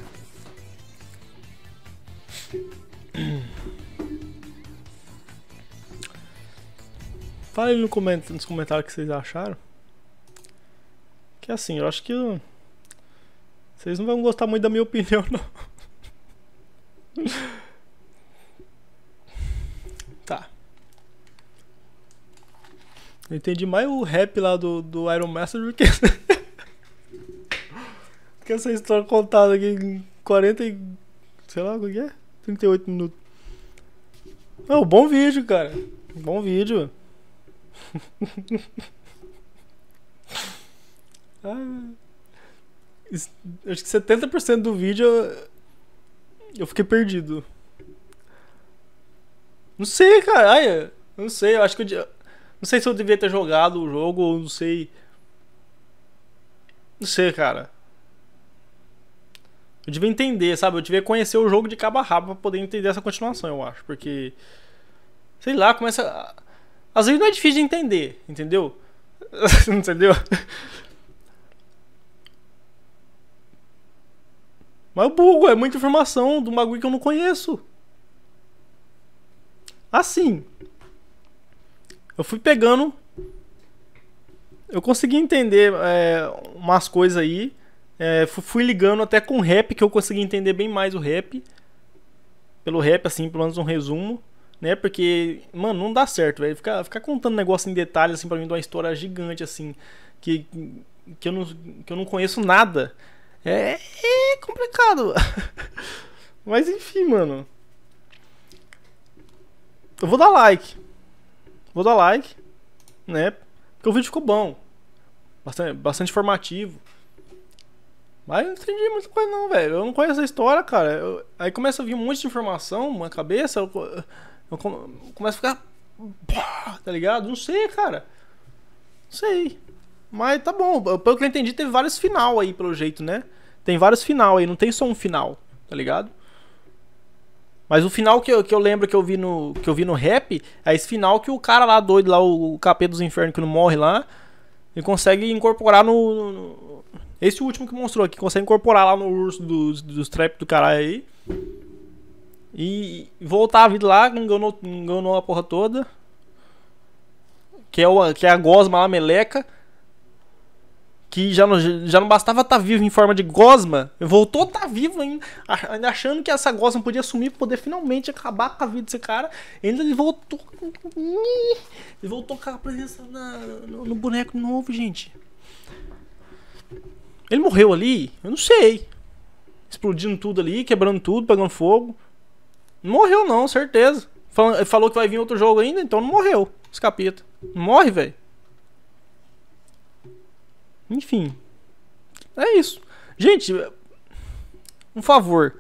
S1: Fala aí nos comentários o que vocês acharam. Que assim, eu acho que vocês não vão gostar muito da minha opinião, não. Tá. Eu entendi mais o rap lá do Iron Master do que que essa história contada aqui em 40 e... sei lá, o que é? 38 minutos. Não, bom vídeo, cara. Bom vídeo. Acho que 70% do vídeo eu fiquei perdido. Não sei, cara. Ai, não sei, eu acho que não sei se eu devia ter jogado o jogo ou não sei. Não sei, cara. Eu devia entender, sabe? Eu devia conhecer o jogo de cabo a rabo pra poder entender essa continuação, eu acho. Porque, sei lá, começa... Às vezes não é difícil de entender, entendeu? Entendeu? Mas o bugo é muita informação de um bagulho que eu não conheço. Assim, eu fui pegando, eu consegui entender umas coisas aí, fui ligando até com o rap, que eu consegui entender bem mais o rap. Pelo rap, assim, pelo menos um resumo, né? Porque, mano, não dá certo, velho. Ficar contando negócio em detalhes, assim, pra mim, de uma história gigante, assim, que eu não conheço nada. É complicado. Mas enfim, mano. Eu vou dar like. Né? Porque o vídeo ficou bom. Bastante informativo. Mas eu não entendi muita coisa não, velho. Eu não conheço a história, cara. Aí começa a vir um monte de informação na cabeça. Eu começo a ficar... Tá ligado? Não sei, cara. Não sei. Mas tá bom. Pelo que eu entendi, teve vários final aí, pelo jeito, né? Tem vários final aí. Não tem só um final, tá ligado? Mas o final que eu lembro que eu vi no rap é esse final que o cara lá doido, lá, o capeta dos infernos que não morre lá, ele consegue incorporar esse último que mostrou aqui, consegue incorporar lá no urso dos trap do caralho aí. E voltar a vida lá, enganou a porra toda. Que é a gosma lá, meleca. Que já não bastava estar vivo em forma de gosma. Voltou a estar vivo ainda achando que essa gosma podia sumir pra poder finalmente acabar com a vida desse cara. Ainda ele voltou. Ele voltou com a presença no boneco de novo, gente. Ele morreu ali? Eu não sei. Explodindo tudo ali, quebrando tudo, pegando fogo. Não morreu não, certeza. Falou que vai vir outro jogo ainda, então não morreu. Esse capeta. Não morre, velho. Enfim. É isso. Gente, um favor.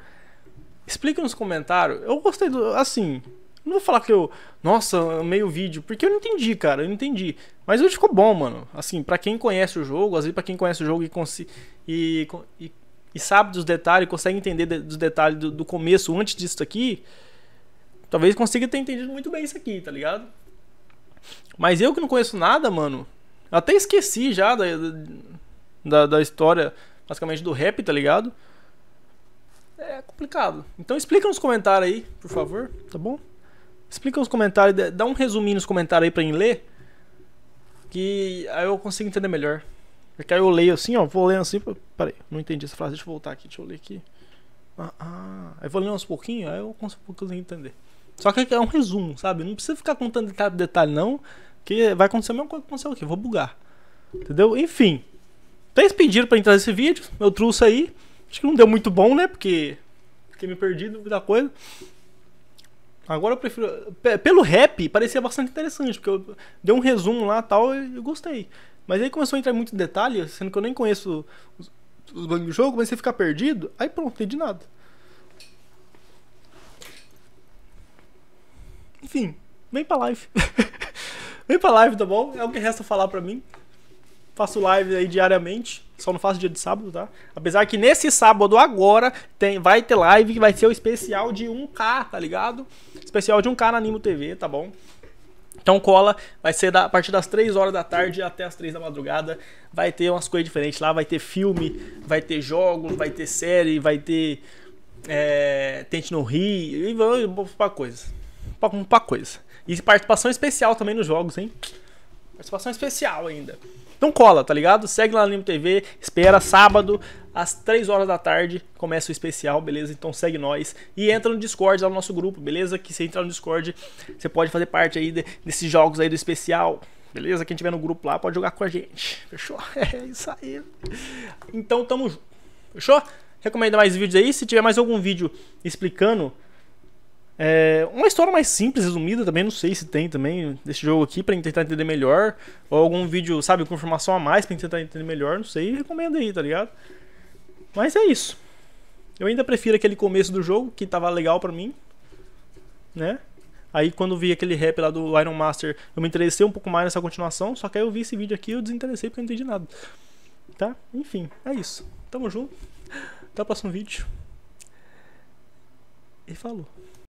S1: Explica nos comentários. Eu gostei do... Assim... Não vou falar que eu... Nossa, amei o vídeo. Porque eu não entendi, cara. Eu não entendi. Mas o vídeo ficou bom, mano. Assim, pra quem conhece o jogo... Às vezes pra quem conhece o jogo e sabe dos detalhes... Consegue entender dos detalhes do começo antes disso aqui... Talvez consiga ter entendido muito bem isso aqui, tá ligado? Mas eu que não conheço nada, mano... Até esqueci já da história... Basicamente do rap, tá ligado? É complicado. Então explica nos comentários aí, por favor. Tá bom? Explica nos comentários, dá um resuminho nos comentários aí pra mim ler. Que aí eu consigo entender melhor. Porque aí eu leio assim, ó. Vou lendo assim. Peraí, não entendi essa frase. Deixa eu voltar aqui, deixa eu ler aqui. Aí vou lendo uns pouquinhos, aí eu consigo entender. Só que é um resumo, sabe? Não precisa ficar contando detalhe não. Que vai acontecer a mesma coisa que aconteceu aqui. Eu vou bugar. Entendeu? Enfim. Vocês pediram pra entrar nesse vídeo. Eu trouxe aí. Acho que não deu muito bom, né? Porque fiquei me perdido muita coisa. Agora eu prefiro... Pelo rap, parecia bastante interessante. Porque eu dei um resumo lá e tal e eu gostei. Mas aí começou a entrar muito detalhe, sendo que eu nem conheço os bugs do jogo, comecei a ficar perdido. Aí pronto, não entendi nada. Enfim, vem pra live. Vem pra live, tá bom? É o que resta falar pra mim. Faço live aí diariamente. Só não faço dia de sábado, tá? Apesar que nesse sábado agora vai ter live que vai ser o especial de 1K, tá ligado? Especial de 1K na Animo TV, tá bom? Então cola, vai ser a partir das 3 horas da tarde até as 3 da madrugada. Vai ter umas coisas diferentes lá, vai ter filme, vai ter jogos, vai ter série, vai ter Tente Não Rir, e pra coisa. Pra coisa. E participação especial também nos jogos, hein? Participação especial ainda. Então cola, tá ligado? Segue lá na Animo TV, espera sábado às 3 horas da tarde, começa o especial, beleza? Então segue nós e entra no Discord, lá no nosso grupo, beleza? Que se entrar no Discord, você pode fazer parte aí desses jogos aí do especial, beleza? Quem tiver no grupo lá pode jogar com a gente, fechou? É isso aí. Então tamo junto, fechou? Recomendo mais vídeos aí, se tiver mais algum vídeo explicando uma história mais simples, resumida também, não sei se tem também desse jogo aqui pra tentar entender melhor, ou algum vídeo, sabe, com informação a mais pra tentar entender melhor, não sei, recomendo aí, tá ligado? Mas é isso. Eu ainda prefiro aquele começo do jogo, que tava legal pra mim, né? Aí quando vi aquele rap lá do Iron Master, eu me interessei um pouco mais nessa continuação, só que aí eu vi esse vídeo aqui e eu desinteressei porque eu não entendi nada. Tá? Enfim, é isso. Tamo junto. Até o próximo vídeo. E falou.